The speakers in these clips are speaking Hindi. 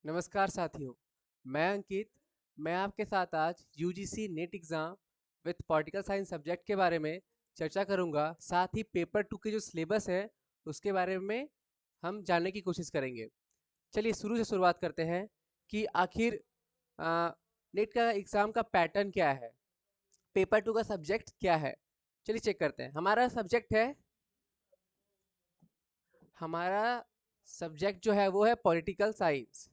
नमस्कार साथियों, मैं अंकित। मैं आपके साथ आज UGC net exam with political science subject के बारे में चर्चा करूंगा। साथ ही पेपर टू के जो सिलेबस है उसके बारे में हम जानने की कोशिश करेंगे। चलिए शुरू से शुरुआत करते हैं कि आखिर नेट का एग्ज़ाम का पैटर्न क्या है, पेपर टू का सब्जेक्ट क्या है। चलिए चेक करते हैं। हमारा सब्जेक्ट जो है वो है पॉलिटिकल साइंस।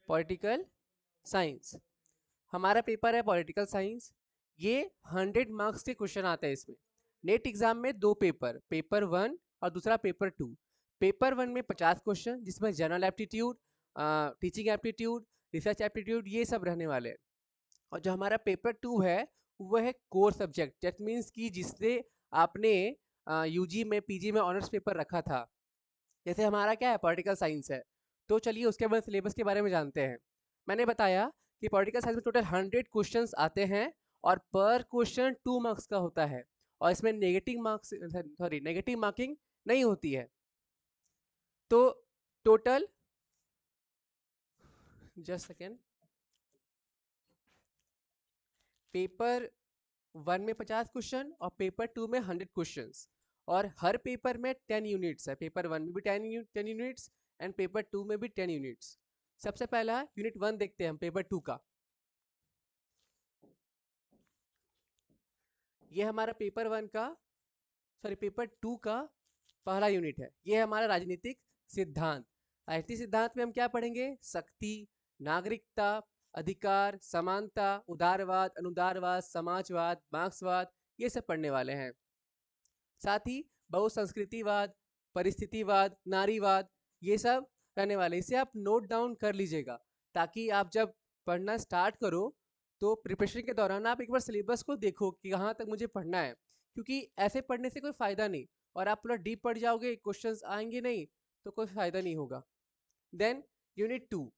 पॉलिटिकल साइंस हमारा पेपर है पॉलिटिकल साइंस। ये 100 मार्क्स के क्वेश्चन आते हैं इसमें। नेट एग्जाम में दो पेपर, पेपर वन और दूसरा पेपर टू। पेपर वन में 50 क्वेश्चन जिसमें general aptitude, teaching aptitude, research aptitude ये सब रहने वाले हैं। और जो हमारा पेपर टू है वो है कोर सब्जेक्ट, दैट मीन्स कि जिससे आपने यूजी में पीजी में ऑनर्स पेपर रखा था। जैसे हमारा क्या है, पॉलिटिकल साइंस है। तो चलिए उसके बाद सिलेबस के बारे में जानते हैं। मैंने बताया कि पॉलिटिकल साइंस में टोटल 100 क्वेश्चंस आते हैं और पर क्वेश्चन 2 मार्क्स का होता है। और इसमें नेगेटिव मार्किंग नहीं होती है। तो total, just second, paper one में 50 क्वेश्चन और पेपर टू में 100 क्वेश्चंस। और हर पेपर में 10 यूनिट्स है। पेपर वन में भी 10 यूनिट्स एंड पेपर टू में भी 10 यूनिट्स। सबसे पहला यूनिट वन देखते हैं हम पेपर टू का। ये हमारा पेपर वन का, सॉरी पेपर टू का पहला यूनिट है। ये है हमारा राजनीतिक सिद्धांत। राजनीतिक सिद्धांत में हम क्या पढ़ेंगे? शक्ति, नागरिकता, अधिकार, समानता, उदारवाद, अनुदारवाद, समाजवाद, मार्क्सवाद, ये सब पढ़ने वाले हैं। साथ ही बहुसंस्कृतिवाद, परिस्थितिवाद, नारीवाद, ये सब रहने वाले। इसे आप नोट डाउन कर लीजिएगा ताकि आप जब पढ़ना स्टार्ट करो तो प्रिपरेशन के दौरान आप एक बार सिलेबस को देखो कि कहाँ तक मुझे पढ़ना है। क्योंकि ऐसे पढ़ने से कोई फ़ायदा नहीं, और आप पूरा डीप पढ़ जाओगे, क्वेश्चंस आएंगे नहीं, तो कोई फ़ायदा नहीं होगा। Then unit two.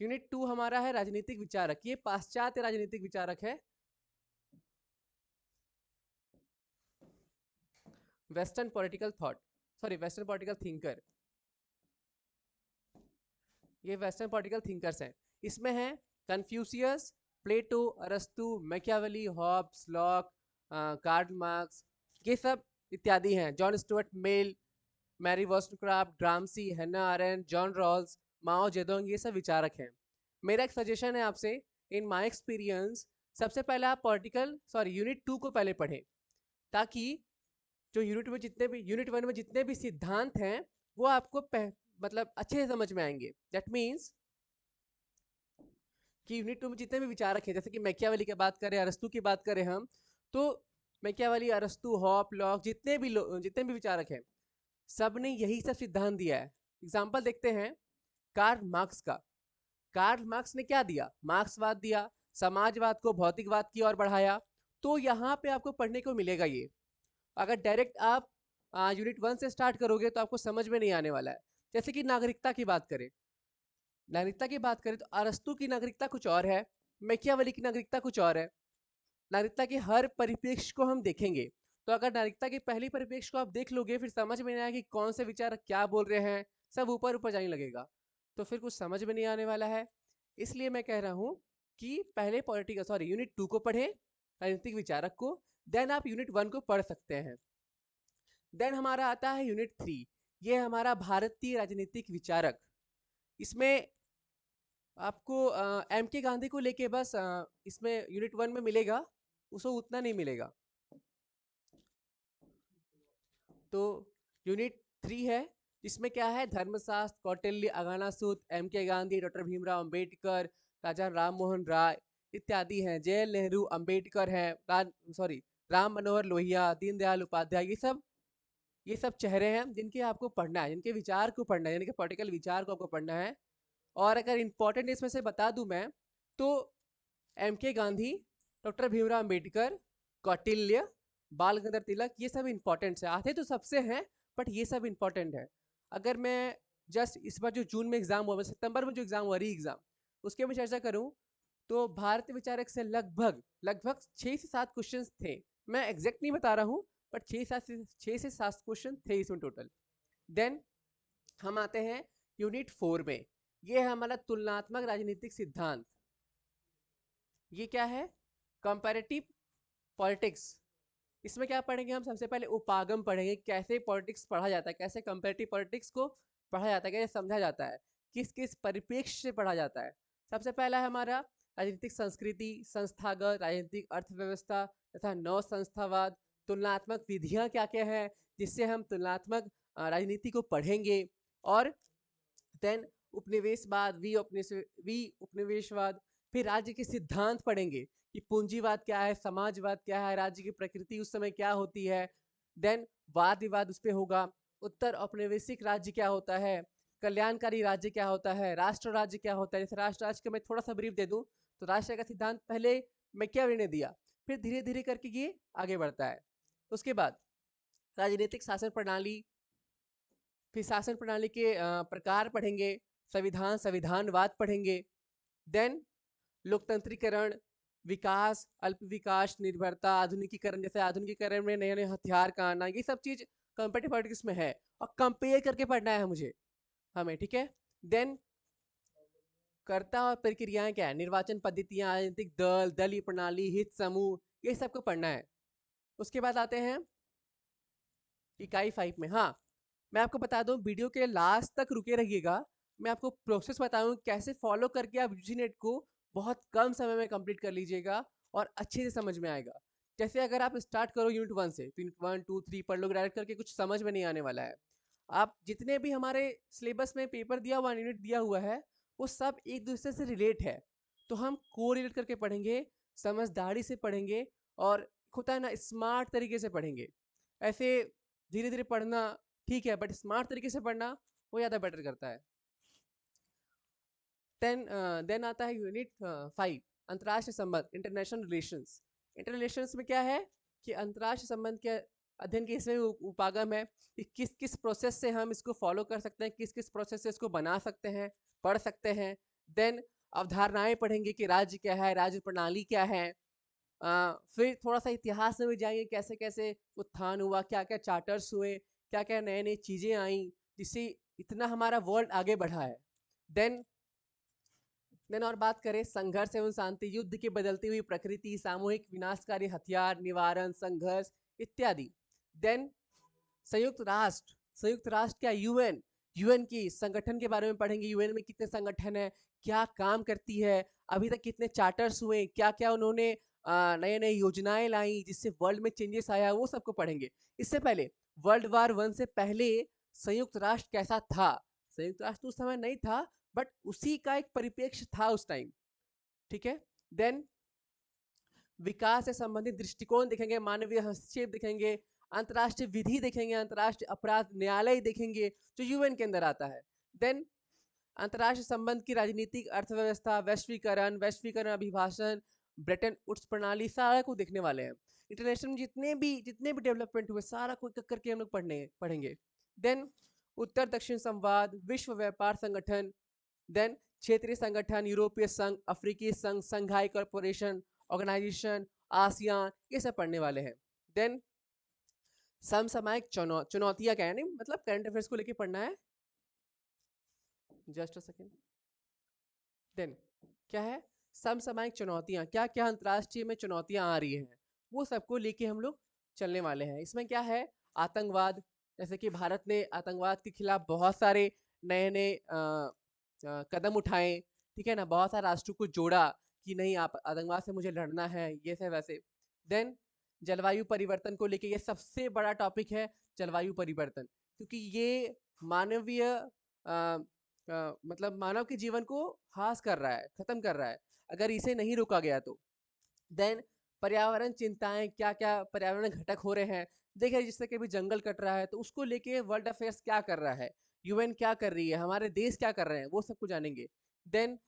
Unit two हमारा है राजनीतिक विचारक। ये पाश्चात्य राजनीतिक विचारक है, western political thought, sorry western political thinker. ये वेस्टर्न पॉलिटिकल थिंकर्स हैं। इसमें हैं कन्फ्यूशियस, प्लेटो, अरस्तु, Machiavelli, Hobbes, Locke, Karl Marx, ये सब इत्यादि हैं। John Stuart Mill, Mary Wollstonecraft, Gramsci, Hannah Arendt, John Rawls, Mao Zedong, ये सब विचारक हैं। मेरा एक सजेशन है आपसे, इन माय एक्सपीरियंस सबसे पहले आप यूनिट टू को पहले पढ़ें, ताकि जो यूनिट वन में जितने भी सिद्धांत हैं वो आपको मतलब अच्छे से समझ में आएंगे। दैट मीन्स कि यूनिट टू में जितने भी विचारक हैं, जैसे कि मैकियावेली की बात करें, अरस्तु की बात करें हम, तो मैकियावेली, अरस्तु, हॉप, लॉक, जितने भी विचारक हैं, सब ने यही सब सिद्धांत दिया है। एग्जाम्पल देखते हैं कार्ल मार्क्स का। कार्ल मार्क्स ने क्या दिया? मार्क्सवाद दिया, समाजवाद को भौतिकवाद की ओर बढ़ाया। तो यहाँ पे आपको पढ़ने को मिलेगा ये। अगर डायरेक्ट आप यूनिट वन से स्टार्ट करोगे तो आपको समझ में नहीं आने वाला है। जैसे कि नागरिकता की बात करें, तो अरस्तु की नागरिकता कुछ और है, मैकियावेली की नागरिकता कुछ और है। नागरिकता के हर परिप्रेक्ष्य को हम देखेंगे। तो अगर नागरिकता के पहली परिप्रेक्ष्य को आप देख लोगे, फिर समझ में नहीं आएगा कि कौन से विचारक क्या बोल रहे हैं, सब ऊपर ऊपर जाने लगेगा, तो फिर कुछ समझ में नहीं आने वाला है। इसलिए मैं कह रहा हूँ कि पहले यूनिट टू को पढ़ें, राजनीतिक विचारक को, देन आप यूनिट वन को पढ़ सकते हैं। देन हमारा आता है यूनिट थ्री। ये हमारा भारतीय राजनीतिक विचारक। इसमें आपको एम के गांधी को लेके बस इसमें यूनिट वन में मिलेगा, उसको उतना नहीं मिलेगा। तो यूनिट थ्री है, इसमें क्या है? धर्मशास्त्र, कौटिल्य, अगानासूत, एम के गांधी, डॉक्टर भीमराव अंबेडकर, राजा राम मोहन राय इत्यादि हैं। जवाहरलाल नेहरू, अंबेडकर हैं, राम मनोहर लोहिया, दीनदयाल उपाध्याय, ये सब चेहरे हैं जिनके आपको पढ़ना है, जिनके विचार को पढ़ना है, जिनके पॉलिटिकल विचार को आपको पढ़ना है। और अगर इंपॉर्टेंट इसमें से बता दूं मैं, तो एम के गांधी, डॉक्टर भीमराव अंबेडकर, कौटिल्य, बाल गंगाधर तिलक, ये सब इंपॉर्टेंट है। आते तो सबसे हैं, बट ये सब इंपॉर्टेंट है। अगर मैं जस्ट इस बार जो जून में एग्जाम हुआ, सितंबर में जो एग्जाम हुआ, री एग्जाम, उसके में चर्चा करूं, तो भारतीय विचारक से लगभग लगभग 6 से 7 क्वेश्चन थे। मैं एग्जैक्ट नहीं बता रहा हूँ, बट 6 से 7 क्वेश्चन थे इसमें टोटल। देन हम आते हैं यूनिट 4 में। ये है हमारा तुलनात्मक राजनीतिक सिद्धांत। ये क्या है? Comparative politics. इसमें क्या पढ़ेंगे हम? सबसे पहले उपागम पढ़ेंगे, कैसे पॉलिटिक्स पढ़ा जाता है, कैसे कंपैरेटिव पॉलिटिक्स को पढ़ा जाता है, कैसे समझा जाता है, किस किस परिप्रेक्ष्य से पढ़ा जाता है। सबसे पहला है हमारा राजनीतिक संस्कृति, संस्थागत राजनीतिक अर्थव्यवस्था तथा नव संस्थावाद। तुलनात्मक विधियां क्या क्या है जिससे हम तुलनात्मक राजनीति को पढ़ेंगे। और देन उपनिवेशवाद, वी उपनिवेशवाद। फिर राज्य के सिद्धांत पढ़ेंगे कि पूंजीवाद क्या है, समाजवाद क्या है, राज्य की प्रकृति उस समय क्या होती है। देन वाद विवाद उस पर होगा। उत्तर औपनिवेशिक राज्य क्या होता है, कल्याणकारी राज्य क्या होता है, राष्ट्र राज्य क्या होता है। जैसे राष्ट्र राज्य का मैं थोड़ा सा ब्रीफ दे दूं तो राष्ट्र का सिद्धांत पहले मैकियावेली ने दिया, फिर धीरे धीरे करके ये आगे बढ़ता है। उसके बाद राजनीतिक शासन प्रणाली, फिर शासन प्रणाली के प्रकार पढ़ेंगे, संविधान संविधानवाद पढ़ेंगे। देन लोकतंत्रीकरण, विकास, अल्प विकास, निर्भरता, आधुनिकीकरण। जैसे आधुनिकीकरण में नए नए हथियार का आना, ये सब चीज कंपेटिव पॉलिटिक्स में है और कंपेयर करके पढ़ना है मुझे हमें, ठीक है। देन कर्ता और प्रक्रियाएं क्या है, निर्वाचन पद्धतियां, राजनीतिक दल, दलीय प्रणाली, हित समूह, ये सबको पढ़ना है। उसके बाद आते हैं इकाई 5 में। हाँ, मैं आपको बता दूं, वीडियो के लास्ट तक रुके रहिएगा। मैं आपको प्रोसेस बताऊं कैसे फॉलो करके आप यूजी नेट को बहुत कम समय में कंप्लीट कर लीजिएगा और अच्छे से समझ में आएगा। जैसे अगर आप स्टार्ट करो यूनिट 1 से, तो यूनिट 1 2 3 पढ़ लो डायरेक्ट करके, कुछ समझ में नहीं आने वाला है। आप जितने भी हमारे सिलेबस में पेपर दिया हुआ, यूनिट दिया हुआ है, वो सब एक दूसरे से रिलेट है। तो हम को रिलेट करके पढ़ेंगे, समझदारी से पढ़ेंगे, और होता है ना, स्मार्ट तरीके से पढ़ेंगे। ऐसे धीरे धीरे पढ़ना ठीक है, बट स्मार्ट तरीके से पढ़ना वो ज़्यादा बेटर करता है। देन आता है यूनिट 5, अंतर्राष्ट्रीय संबंध, इंटरनेशनल रिलेशंस। इंटर रिलेशंस में क्या है कि अंतर्राष्ट्रीय संबंध के अध्ययन के इसमें उपागम है कि किस किस प्रोसेस से हम इसको फॉलो कर सकते हैं, किस किस प्रोसेस से इसको बना सकते हैं, पढ़ सकते हैं। देन अवधारणाएं पढ़ेंगे कि राज्य क्या है, राज्य प्रणाली क्या है। फिर थोड़ा सा इतिहास में भी जाएंगे, कैसे कैसे उत्थान हुआ, क्या क्या चार्टर्स हुए, क्या क्या नए नई चीज़ें आई जिससे इतना हमारा वर्ल्ड आगे बढ़ा है। देन और बात करें संघर्ष एवं शांति, युद्ध की बदलती हुई प्रकृति, सामूहिक विनाशकारी हथियार, निवारण, संघर्ष इत्यादि। देन संयुक्त राष्ट्र क्या, यूएन, यूएन की संगठन के बारे में पढ़ेंगे। यूएन में कितने संगठन है, क्या काम करती है, अभी तक कितने चार्टर्स हुए, क्या क्या उन्होंने नए नए योजनाएं लाई जिससे वर्ल्ड में चेंजेस आया, वो सबको पढ़ेंगे। इससे पहले वर्ल्ड वार 1 से पहले संयुक्त राष्ट्र कैसा था? संयुक्त राष्ट्र उस समय नहीं था, बट उसी का एक परिप्रेक्ष्य था उस टाइम, ठीक है। देन विकास से संबंधित दृष्टिकोण देखेंगे, मानवीय हस्तक्षेप देखेंगे, अंतर्राष्ट्रीय विधि देखेंगे, अंतर्राष्ट्रीय अपराध न्यायालय देखेंगे जो यूएन के अंदर आता है। देन अंतर्राष्ट्रीय संबंध की राजनीतिक अर्थव्यवस्था, वैश्वीकरण, वैश्वीकरण अभिभाषण, ब्रेटन वुड्स प्रणाली, सारा को देखने वाले हैं। इंटरनेशनल में जितने भी डेवलपमेंट हुए सारा को एक करके हम लोग पढ़ेंगे। देन उत्तर दक्षिण संवाद, विश्व व्यापार संगठन, देन क्षेत्रीय संगठन, यूरोपीय संघ, अफ्रीकी संघ, संघाई कॉर्पोरेशन ऑर्गेनाइजेशन, आसियान, ये सब पढ़ने वाले हैं। देन समसामयिक चुनौतियां क्या है, नहीं मतलब करंट अफेयर्स को लेके पढ़ना है। Just a second. देन क्या है, समसामयिक चुनौतियां, क्या क्या अंतर्राष्ट्रीय में चुनौतियां आ रही हैं, वो सबको लेके हम लोग चलने वाले हैं। इसमें क्या है, आतंकवाद, जैसे कि भारत ने आतंकवाद के खिलाफ बहुत सारे नए नए कदम उठाए, ठीक है ना, बहुत सारे राष्ट्रों को जोड़ा कि नहीं, आप आतंकवाद से मुझे लड़ना है, ये सब वैसे। देन जलवायु परिवर्तन को लेके, ये सबसे बड़ा टॉपिक है जलवायु परिवर्तन, क्योंकि ये मानवीय मतलब मानव के जीवन को हास कर रहा है, खत्म कर रहा है अगर इसे नहीं रोका गया तो। देन पर्यावरण चिंताएं, क्या क्या पर्यावरण घटक हो रहे हैं, देखिए जिससे कि भी जंगल कट रहा है तो उसको लेके वर्ल्ड अफेयर्स क्या कर रहा है, यूएन क्या कर रही है, हमारे देश क्या कर रहे हैं, वो सब कुछ जानेंगे। देन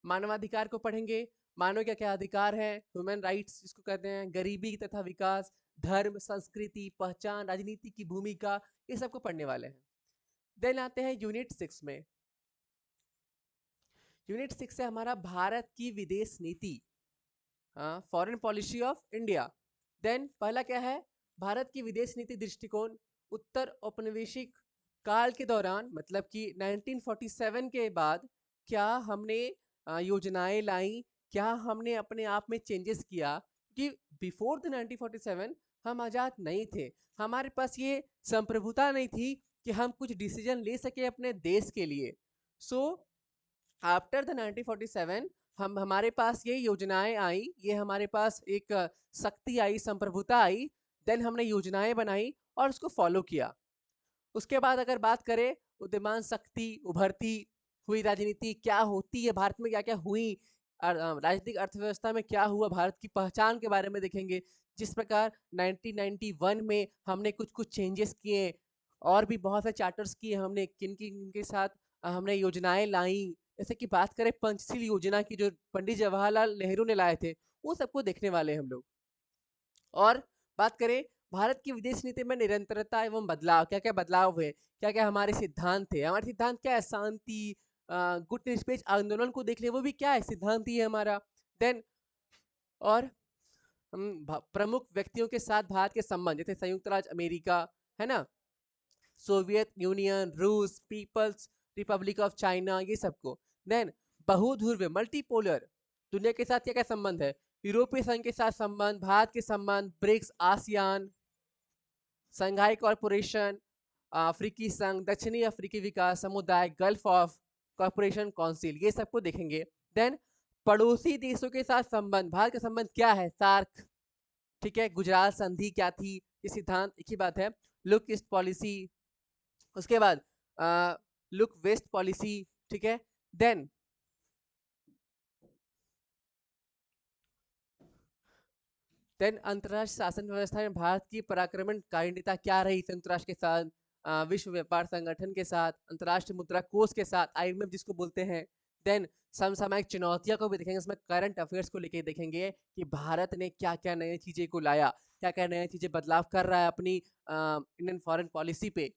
मानवाधिकार को पढ़ेंगे, मानव क्या क्या अधिकार है, ह्यूमन राइट्स जिसको कहते हैं, गरीबी तथा विकास, धर्म, संस्कृति, पहचान, राजनीति की भूमिका, ये सबको पढ़ने वाले हैं। देन आते हैं यूनिट 6 में। यूनिट 6 से हमारा भारत की विदेश नीति, foreign policy of India. Then पहला क्या है, भारत की विदेश नीति दृष्टिकोण, उत्तर औपनिवेशिक काल के दौरान मतलब कि 1947 के बाद क्या हमने योजनाएं लाई, क्या हमने अपने आप में चेंजेस किया कि बिफोर द 1947 हम आज़ाद नहीं थे, हमारे पास ये संप्रभुता नहीं थी कि हम कुछ डिसीजन ले सके अपने देश के लिए। सो आफ्टर द 1947 हम हमारे पास ये योजनाएं आई, ये हमारे पास एक शक्ति आई, संप्रभुता आई, देन हमने योजनाएं बनाई और उसको फॉलो किया। उसके बाद अगर बात करें उदीयमान शक्ति, उभरती हुई राजनीति क्या होती है, भारत में क्या क्या हुई, राजनीतिक अर्थव्यवस्था में क्या हुआ, भारत की पहचान के बारे में देखेंगे। जिस प्रकार 1991 में हमने कुछ कुछ चेंजेस किए और भी बहुत से चार्टर्स किए हमने, किन किन के साथ हमने योजनाएं लाई। जैसे कि बात करें पंचशील योजना की जो पंडित जवाहरलाल नेहरू ने लाए थे, वो सबको देखने वाले हम लोग। और बात करें भारत की विदेश नीति में निरंतरता एवं बदलाव, क्या क्या बदलाव हुए, क्या क्या हमारे सिद्धांत थे, हमारे सिद्धांत क्या है, शांति, गुट निरपेक्ष आंदोलन को देख ले, वो भी क्या है, सिद्धांत ही है हमारा। देन और हम प्रमुख व्यक्तियों के साथ भारत के संबंध, जैसे संयुक्त राज्य अमेरिका, है ना, सोवियत यूनियन, रूस, पीपल्स रिपब्लिक ऑफ चाइना, ये सबको। देन बहुध्रुवीय मल्टीपोलर दुनिया के साथ क्या क्या संबंध है, यूरोपीय संघ के साथ संबंध, भारत के संबंध, ब्रिक्स, आसियान, संघाई कॉरपोरेशन, अफ्रीकी संघ, दक्षिणी अफ्रीकी विकास समुदाय, गल्फ ऑफ कॉरपोरेशन काउंसिल, ये सबको देखेंगे। देन पड़ोसी देशों के साथ संबंध, भारत का संबंध क्या है, सार्क, ठीक है, गुजरात संधि क्या थी, ये सिद्धांत एक ही बात है। लुक ईस्ट पॉलिसी, उसके बाद लुक वेस्ट पॉलिसी, ठीक है। देन अंतरराष्ट्रीय शासन व्यवस्था में भारत की पराक्रमणकारिता क्या रही, संयुक्त राष्ट्र के साथ, विश्व व्यापार संगठन के साथ, अंतरराष्ट्रीय मुद्रा कोष के साथ, आईएमएफ जिसको बोलते हैं। देन समसामयिक चुनौतियों को भी देखेंगे, इसमें करंट अफेयर्स को लेके देखेंगे कि भारत ने क्या क्या नई चीजें को लाया, क्या क्या नई चीजें बदलाव कर रहा है अपनी इंडियन फॉरेन पॉलिसी पे।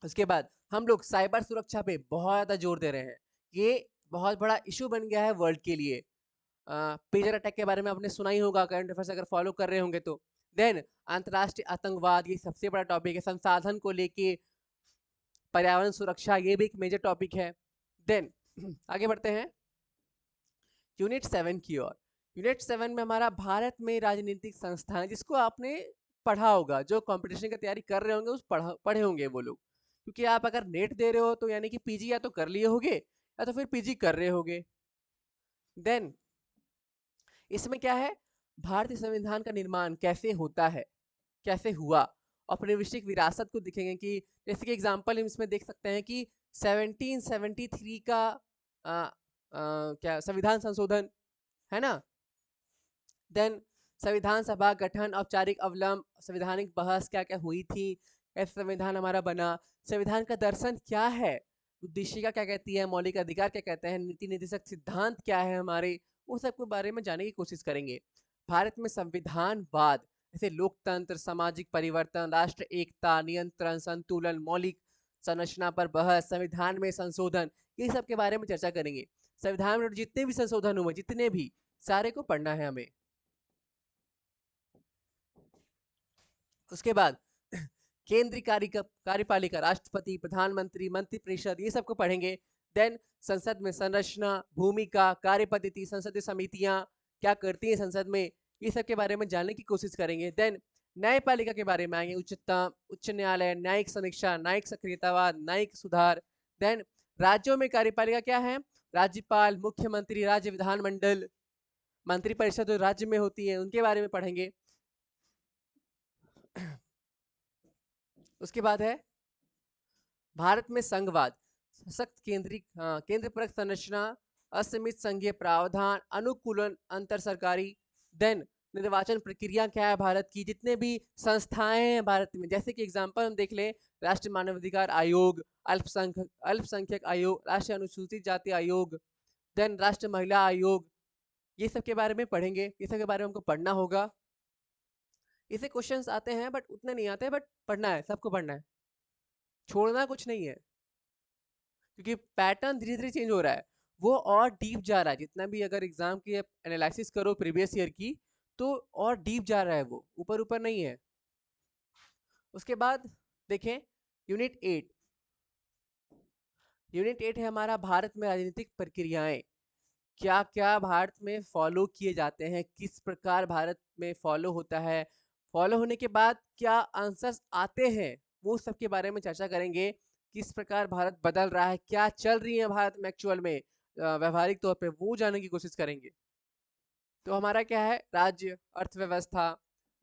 उसके बाद हम लोग साइबर सुरक्षा पे बहुत ज़्यादा जोर दे रहे हैं, ये बहुत बड़ा इशू बन गया है वर्ल्ड के लिए। पेजर अटैक के बारे में आपने सुना ही होगा, करंट अफेयर्स अगर फॉलो कर रहे होंगे तो। देन अंतर्राष्ट्रीय आतंकवाद, ये सबसे बड़ा टॉपिक है, संसाधन को लेके, पर्यावरण सुरक्षा, ये भी एक मेजर टॉपिक है। देन आगे बढ़ते हैं यूनिट 7 की ओर। यूनिट 7 में हमारा भारत में राजनीतिक संस्थान, जिसको आपने पढ़ा होगा, जो कंपटीशन की तैयारी कर रहे होंगे उस पढ़े होंगे वो लोग, क्योंकि आप अगर नेट दे रहे हो तो यानी कि पीजी या तो कर लिए होगे या तो फिर पीजी कर रहे होगे। देन इसमें क्या है, भारतीय संविधान का निर्माण कैसे होता है, कैसे हुआ, औपनिवेशिक विरासत को दिखेंगे कि जैसे कि एग्जांपल हम इसमें देख सकते हैं कि 1773 का क्या संविधान संशोधन, है ना। देन संविधान सभा गठन, औपचारिक अवलंब, संवैधानिक बहस क्या क्या हुई थी, कैसे संविधान हमारा बना, संविधान का दर्शन क्या है, उद्देशिका क्या कहती है, मौलिक अधिकार क्या कहते हैं, नीति निर्देशक सिद्धांत क्या है हमारे, वो सब के बारे में जानने की कोशिश करेंगे। भारत में संविधानवाद, जैसे लोकतंत्र, सामाजिक परिवर्तन, राष्ट्र एकता, नियंत्रण, संतुलन, मौलिक संरचना पर बहस, संविधान में संशोधन, ये सब के बारे में चर्चा करेंगे। संविधान में जितने भी संशोधन हुए, जितने भी, सारे को पढ़ना है हमें। उसके बाद केंद्रीय कार्यपालिका, राष्ट्रपति, प्रधानमंत्री, मंत्रिपरिषद, ये सबको पढ़ेंगे। देन संसद में संरचना, भूमिका, कार्य पद्धति, संसदीय समितियां क्या करती हैं संसद में, ये सब के बारे में जानने की कोशिश करेंगे। देन न्यायपालिका के बारे में आएंगे, उच्चतम, उच्च न्यायालय, न्यायिक समीक्षा, न्यायिक सक्रियतावाद, न्यायिक सुधार। देन राज्यों में कार्यपालिका क्या है, राज्यपाल, मुख्यमंत्री, राज्य विधानमंडल, मंत्रिपरिषद जो राज्य में होती है उनके बारे में पढ़ेंगे। उसके बाद है भारत में संघवाद, सशक्त केंद्र परक संरचना, असीमित संघीय प्रावधान, अनुकूलन अंतर सरकारी। देन निर्वाचन प्रक्रिया क्या है भारत की, जितने भी संस्थाएं हैं भारत में, जैसे कि एग्जांपल हम देख ले, राष्ट्रीय मानवाधिकार आयोग, अल्पसंख्यक आयोग, राष्ट्रीय अनुसूचित जाति आयोग, देन राष्ट्रीय महिला आयोग, ये सब के बारे में पढ़ेंगे, ये सब के बारे में हमको पढ़ना होगा। इसे क्वेश्चंस आते हैं बट उतने नहीं आते, बट पढ़ना है, सबको पढ़ना है, छोड़ना कुछ नहीं है, क्योंकि पैटर्न धीरे धीरे चेंज हो रहा है, वो और डीप जा रहा है, जितना भी अगर एग्जाम की एनालिसिस करो प्रीवियस ईयर की, तो और डीप जा रहा है, वो ऊपर ऊपर नहीं है। उसके बाद देखें यूनिट 8, यूनिट 8 है हमारा भारत में राजनीतिक प्रक्रियाएं। क्या क्या भारत में फॉलो किए जाते हैं, किस प्रकार भारत में फॉलो होता है, फॉलो होने के बाद क्या आंसर्स आते हैं, वो सब के बारे में चर्चा करेंगे। किस प्रकार भारत बदल रहा है, क्या चल रही है भारत में एक्चुअल में व्यवहारिक तौर पे, वो जानने की कोशिश करेंगे। तो हमारा क्या है, राज्य, अर्थव्यवस्था,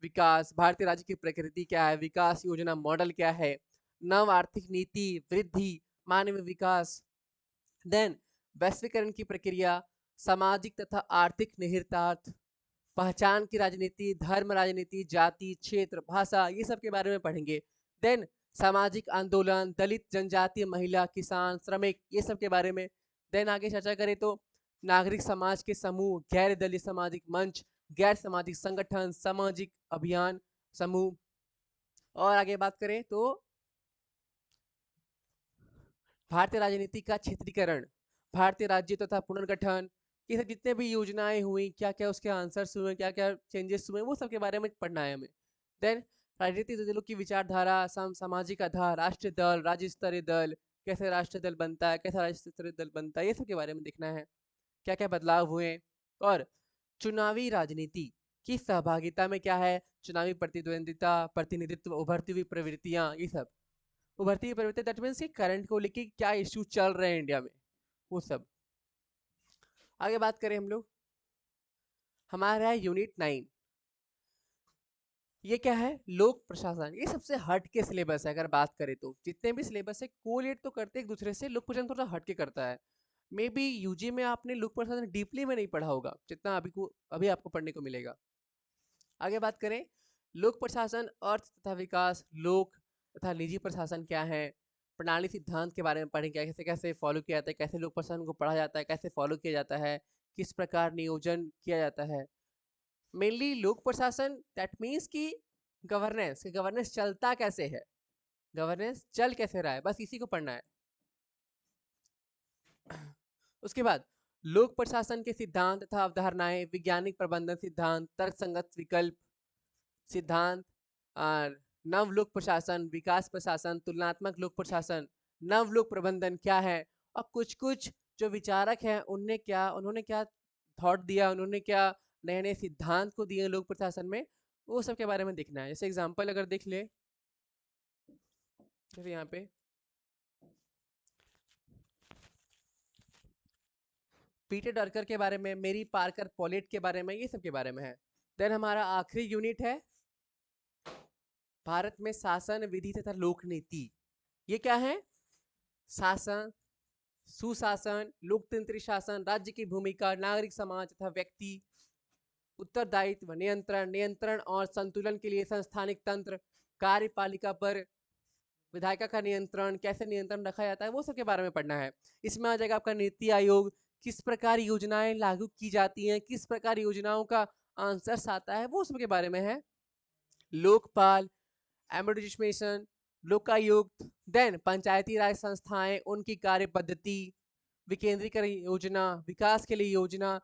विकास, भारतीय राज्य की प्रकृति क्या है, विकास योजना मॉडल क्या है, नव आर्थिक नीति, वृद्धि, मानवीय विकास, देन वैश्वीकरण की प्रक्रिया, सामाजिक तथा आर्थिक निहितार्थ, पहचान की राजनीति, धर्म राजनीति, जाति, क्षेत्र, भाषा, ये सब के बारे में पढ़ेंगे। देन सामाजिक आंदोलन, दलित, जनजातीय, महिला, किसान, श्रमिक, ये सब के बारे में। देन आगे चर्चा करें तो नागरिक समाज के समूह, गैर दलीय सामाजिक मंच, गैर सामाजिक संगठन, सामाजिक अभियान समूह। और आगे बात करें तो भारतीय राजनीति का क्षेत्रीकरण, भारतीय राज्य तथा पुनर्गठन, ये सब जितने भी योजनाएं हुई, क्या क्या उसके आंसर्स हुए, क्या क्या चेंजेस हुए, वो सब के बारे में पढ़ना है हमें। देन राजनीतिक दलों की विचारधारा, सामाजिक आधार, राष्ट्रीय दल, राज्य स्तरीय दल, कैसे राष्ट्रीय दल बनता है, कैसा राज्य स्तरीय दल बनता है, ये सब के बारे में देखना है। क्या क्या बदलाव हुए। और चुनावी राजनीति की सहभागिता में क्या है, चुनावी प्रतिद्वंदिता, प्रतिनिधित्व, उभरती हुई प्रवृत्तियां, ये सब। उभरती हुई प्रवृत्ति दैट मीन्स कि करंट को लेके क्या इश्यू चल रहे हैं इंडिया में, वो सब। आगे बात करें हम लोग, हमारा है यूनिट 9। ये क्या है, लोक प्रशासन। ये सबसे हट के सिलेबस है, अगर बात करें तो जितने भी सिलेबस है कोरिलेट तो करते हैं एक दूसरे से, लोक प्रशासन थोड़ा हट के करता है। मे बी यूजी में आपने लोक प्रशासन डीपली में नहीं पढ़ा होगा जितना अभी आपको पढ़ने को मिलेगा। आगे बात करें, लोक प्रशासन, अर्थ तथा विकास, लोक तथा निजी प्रशासन क्या है, प्रणाली सिद्धांत के बारे में पढ़ेंगे, कैसे कैसे फॉलो किया जाता है, कैसे लोक प्रशासन को पढ़ा जाता है, कैसे फॉलो किया जाता है, किस प्रकार नियोजन किया जाता है। मेनली लोक प्रशासन दैट मीन्स कि गवर्नेंस, गवर्नेंस चलता कैसे है, गवर्नेंस चल कैसे रहा है, बस इसी को पढ़ना है। उसके बाद लोक प्रशासन के सिद्धांत तथा अवधारणाएं, वैज्ञानिक प्रबंधन सिद्धांत, तर्कसंगत विकल्प सिद्धांत, और नव लोक प्रशासन, विकास प्रशासन, तुलनात्मक लोक प्रशासन, नव लोक प्रबंधन क्या है, और कुछ कुछ जो विचारक हैं उन्होंने क्या थॉट दिया, उन्होंने क्या नए नए सिद्धांत को दिए लोक प्रशासन में, वो सब के बारे में देखना है। जैसे एग्जाम्पल अगर देख ले, जैसे यहाँ पे पीटर डरकर के बारे में, मेरी पार्कर पॉलेट के बारे में, ये सब के बारे में है। देन हमारा आखिरी यूनिट है भारत में शासन, विधि तथा लोक नीति। ये क्या है, शासन, सुशासन, लोकतंत्री शासन, राज्य की भूमिका, नागरिक समाज तथा व्यक्ति, उत्तरदायित्व, नियंत्रण, नियंत्रण और संतुलन के लिए संस्थानिक तंत्र, कार्यपालिका पर विधायिका का नियंत्रण, कैसे नियंत्रण रखा जाता है, वो सब के बारे में पढ़ना है। इसमें आ जाएगा आपका नीति आयोग, किस प्रकार योजनाएं लागू की जाती हैं, किस प्रकार योजनाओं का आंसर्स आता है, वो सब के बारे में है। लोकपाल, एडमिनिस्ट्रेशन, लोकायुक्त, देन पंचायती राज संस्थाएं, उनकी कार्य पद्धति, विकेंद्रीकरण योजना, विकास के लिए योजना,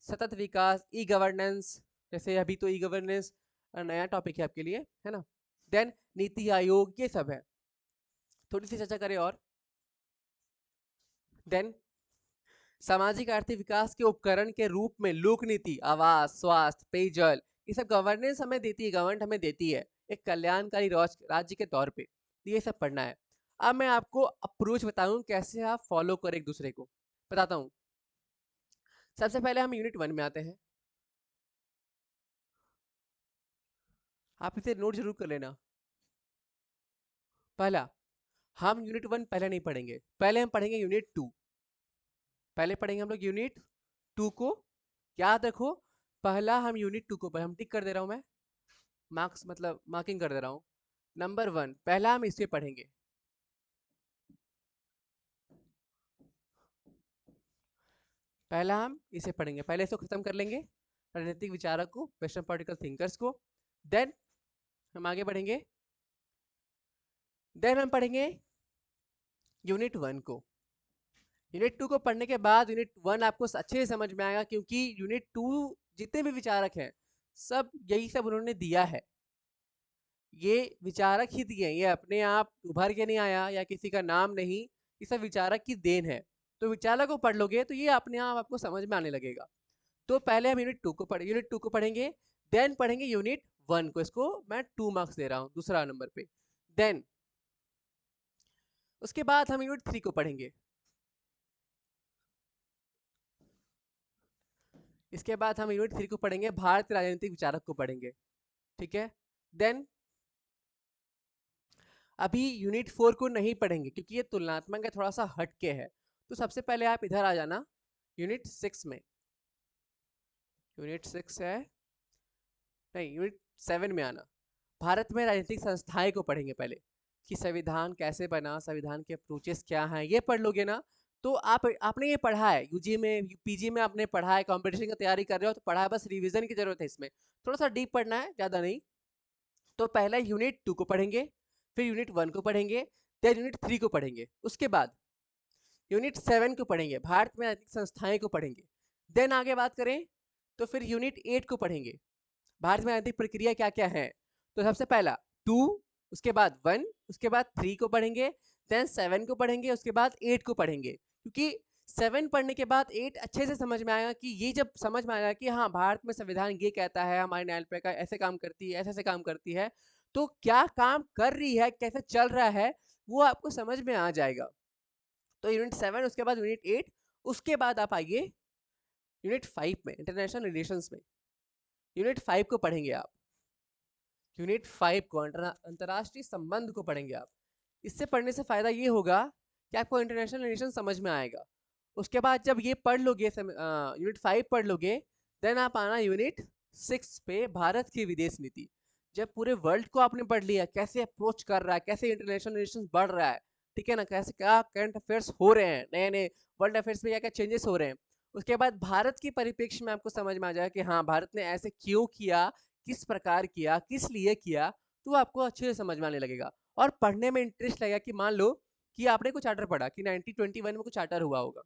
सतत विकास, ई गवर्नेंस, जैसे अभी तो ई गवर्नेंस नया टॉपिक है आपके लिए, है ना। देन नीति आयोग, ये सब है। थोड़ी सी चर्चा करें और देन सामाजिक आर्थिक विकास के उपकरण के रूप में लोक नीति, आवास, स्वास्थ्य, पेयजल, ये सब गवर्नेंस हमें देती है, गवर्नमेंट हमें देती है एक कल्याणकारी राज्य के तौर पे, ये सब पढ़ना है। अब मैं आपको अप्रोच बताऊं कैसे आप फॉलो करें एक दूसरे को, बताता हूं। सबसे पहले हम यूनिट 1 में आते हैं, आप इसे नोट जरूर कर लेना। पहला, हम यूनिट 1 पहले नहीं पढ़ेंगे, पहले हम पढ़ेंगे यूनिट 2। पहले पढ़ेंगे हम लोग यूनिट 2 को, याद रखो। पहला हम यूनिट 2 को, हम टिक कर दे रहा हूं मैं, मार्क्स मतलब मार्किंग कर दे रहा हूं। नंबर 1 पहला हम इसे पढ़ेंगे, पहला हम इसे पढ़ेंगे, पहले इसको खत्म कर लेंगे, राजनीतिक विचारक को, वेस्टर्न पॉलिटिकल थिंकर्स को। देन हम आगे बढ़ेंगे, देन हम पढ़ेंगे यूनिट 1 को। यूनिट 2 को पढ़ने के बाद यूनिट 1 आपको अच्छे से समझ में आएगा, क्योंकि यूनिट 2 जितने भी विचारक हैं सब यही सब उन्होंने दिया है, ये विचारक ही दिए, ये अपने आप उभर के नहीं आया या किसी का नाम नहीं, ये सब विचारक की देन है। तो विचारक को पढ़ लोगे तो ये अपने आप आपको समझ में आने लगेगा। तो पहले हम यूनिट टू को पढ़ेंगे, देन पढ़ेंगे यूनिट 1 को। इसको मैं 2 मार्क्स दे रहा हूँ दूसरा नंबर पे। देन उसके बाद हम यूनिट 3 को पढ़ेंगे। इसके बाद हम यूनिट 3 को पढ़ेंगे, भारतीय राजनीतिक विचारक को पढ़ेंगे। ठीक है। देन अभी यूनिट 4 को नहीं पढ़ेंगे क्योंकि ये तुलनात्मक है, थोड़ा सा हटके है। तो सबसे पहले आप इधर आ जाना यूनिट 6 में। यूनिट 6 है, नहीं यूनिट 7 में आना। भारत में राजनीतिक संस्थाएं को पढ़ेंगे पहले, कि संविधान कैसे बना, संविधान के अप्रोचेस क्या हैं। ये पढ़ लोगे ना तो आपने ये पढ़ा है यूजी में, पीजी में आपने पढ़ा है, कंपटीशन की तैयारी कर रहे हो तो पढ़ा है, बस रिवीजन की जरूरत है। इसमें थोड़ा सा डीप पढ़ना है, ज्यादा नहीं। तो पहला यूनिट 2 को पढ़ेंगे, फिर यूनिट 1 को पढ़ेंगे, देन यूनिट 3 को पढ़ेंगे। उसके बाद यूनिट 7 को पढ़ेंगे, भारत में राजनीतिक संस्थाएं को पढ़ेंगे। देन आगे बात करें तो फिर यूनिट 8 को पढ़ेंगे, भारत में राजनीतिक प्रक्रिया क्या क्या है। तो सबसे पहला 2, उसके बाद 1, उसके बाद 3 को पढ़ेंगे, देन 7 को पढ़ेंगे, उसके बाद 8 को पढ़ेंगे। क्योंकि 7 पढ़ने के बाद 8 अच्छे से समझ में आएगा, कि ये जब समझ में आएगा कि हाँ भारत में संविधान ये कहता है, हमारी न्यायपालिका ऐसे काम करती है, ऐसे ऐसे काम करती है, तो क्या काम कर रही है, कैसे चल रहा है, वो आपको समझ में आ जाएगा। तो यूनिट 7, उसके बाद यूनिट 8, उसके बाद आप आइए यूनिट 5 में, इंटरनेशनल रिलेशंस में। यूनिट 5 को पढ़ेंगे आप, यूनिट 5 को अंतरराष्ट्रीय संबंध को पढ़ेंगे आप। इससे पढ़ने से फायदा ये होगा कि आपको इंटरनेशनल रिलेशन समझ में आएगा। उसके बाद जब ये पढ़ लोगे, यूनिट 5 पढ़ लोगे, देन आप आना यूनिट 6 पे, भारत की विदेश नीति। जब पूरे वर्ल्ड को आपने पढ़ लिया, कैसे अप्रोच कर रहा है, कैसे इंटरनेशनल रिलेशन बढ़ रहा है, ठीक है ना, कैसे क्या करंट अफेयर्स हो रहे हैं, नए नए वर्ल्ड अफेयर्स में क्या क्या चेंजेस हो रहे हैं। उसके बाद भारत की परिप्रेक्ष्य में आपको समझ में आ जाएगा कि हाँ भारत ने ऐसे क्यों किया, किस प्रकार किया, किस लिए किया, तो आपको अच्छे से समझ में आने लगेगा और पढ़ने में इंटरेस्ट लगेगा। कि मान लो कि आपने कुछ चार्टर पढ़ा कि 1921 में कुछ चार्टर हुआ होगा,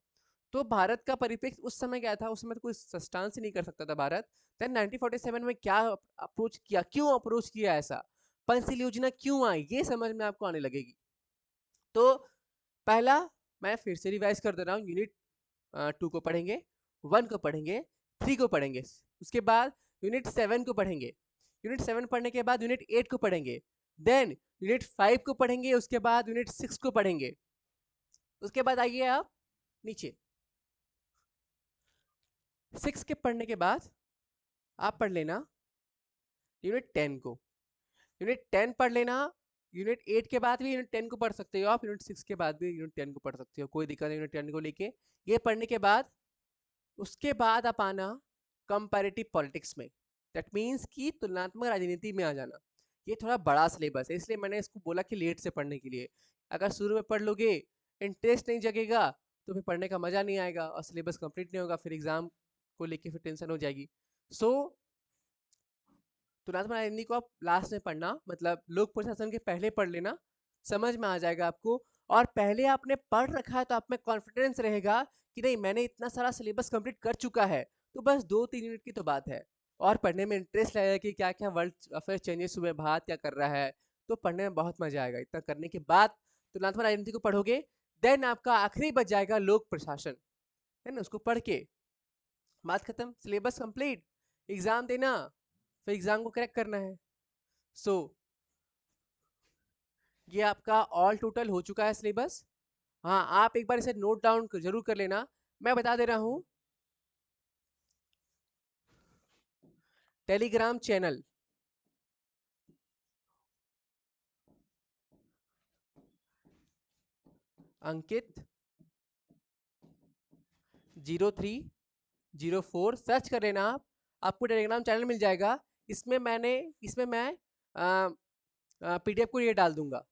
तो भारत का परिप्रेक्ष्य उस समय क्या था, उस समय तो कोई सस्टांस ही नहीं कर सकता था भारत। देन 1947 में क्या अप्रोच किया, क्यों अप्रोच किया, ऐसा पंचशील योजना क्यों आई, ये समझ में आपको आने लगेगी। तो पहला मैं फिर से रिवाइज कर दे रहा हूँ, यूनिट 2 को पढ़ेंगे, 1 को पढ़ेंगे, 3 को पढ़ेंगे, उसके बाद यूनिट 7 को पढ़ेंगे, यूनिट 7 पढ़ने के बाद यूनिट 8 को पढ़ेंगे, देन यूनिट 5 को पढ़ेंगे, उसके बाद यूनिट 6 को पढ़ेंगे। उसके बाद आइए आप नीचे, 6 के पढ़ने के बाद आप पढ़ लेना यूनिट 10 को, यूनिट 10 पढ़ लेना। यूनिट 8 के बाद भी यूनिट 10 को पढ़ सकते हो आप, यूनिट 6 के बाद भी यूनिट 10 को पढ़ सकते हो, कोई दिक्कत नहीं यूनिट 10 को लेके। ये पढ़ने के बाद उसके बाद आप आना कंपैरेटिव पॉलिटिक्स में, दैट मीन्स कि तुलनात्मक राजनीति में आ जाना। ये थोड़ा बड़ा सिलेबस है, इसलिए मैंने इसको बोला कि लेट से पढ़ने के लिए। अगर शुरू में पढ़ लोगे, इंटरेस्ट नहीं जगेगा, तो फिर पढ़ने का मजा नहीं आएगा और सिलेबस कंप्लीट नहीं होगा, फिर एग्जाम को लेके फिर टेंशन हो जाएगी। सो तुलनात्मक राजनीति को आप लास्ट में पढ़ना, मतलब लोक प्रशासन के पहले पढ़ लेना, समझ में आ जाएगा आपको। और पहले आपने पढ़ रखा है तो आप में कॉन्फिडेंस रहेगा कि नहीं मैंने इतना सारा सिलेबस कंप्लीट कर चुका है, तो बस 2-3 यूनिट की तो बात है। और पढ़ने में इंटरेस्ट लगेगा कि क्या क्या वर्ल्ड अफेयर चेंजेस हुए, भारत क्या कर रहा है, तो पढ़ने में बहुत मजा आएगा। इतना करने के बाद तुलनात्मक राजनीति को पढ़ोगे, देन आपका आखिरी बच जाएगा लोक प्रशासन, है ना, उसको पढ़ के बात खत्म, सिलेबस कंप्लीट, एग्जाम देना, फिर एग्जाम को क्रैक करना है। सो ये आपका ऑल टोटल हो चुका है सिलेबस। हाँ आप एक बार इसे नोट डाउन जरूर कर लेना, मैं बता दे रहा हूं टेलीग्राम चैनल अंकित 0304 सर्च कर लेना आप, आपको टेलीग्राम चैनल मिल जाएगा। इसमें मैं पीडीएफ को ये डाल दूंगा,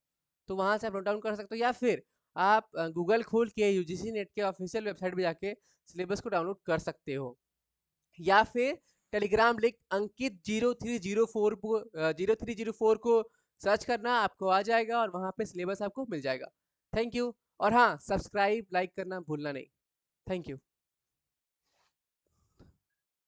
तो वहां से आप नोट डाउन कर सकते हो, या फिर आप गूगल खोल के यूजीसी नेट के ऑफिशियल वेबसाइट पे जाके सिलेबस को डाउनलोड कर सकते हो, या फिर टेलीग्राम लिंक अंकित 0304 को सर्च करना, आपको आ जाएगा और वहां पे सिलेबस आपको मिल जाएगा। Thank you. और हाँ सब्सक्राइब लाइक करना भूलना नहीं। Thank you.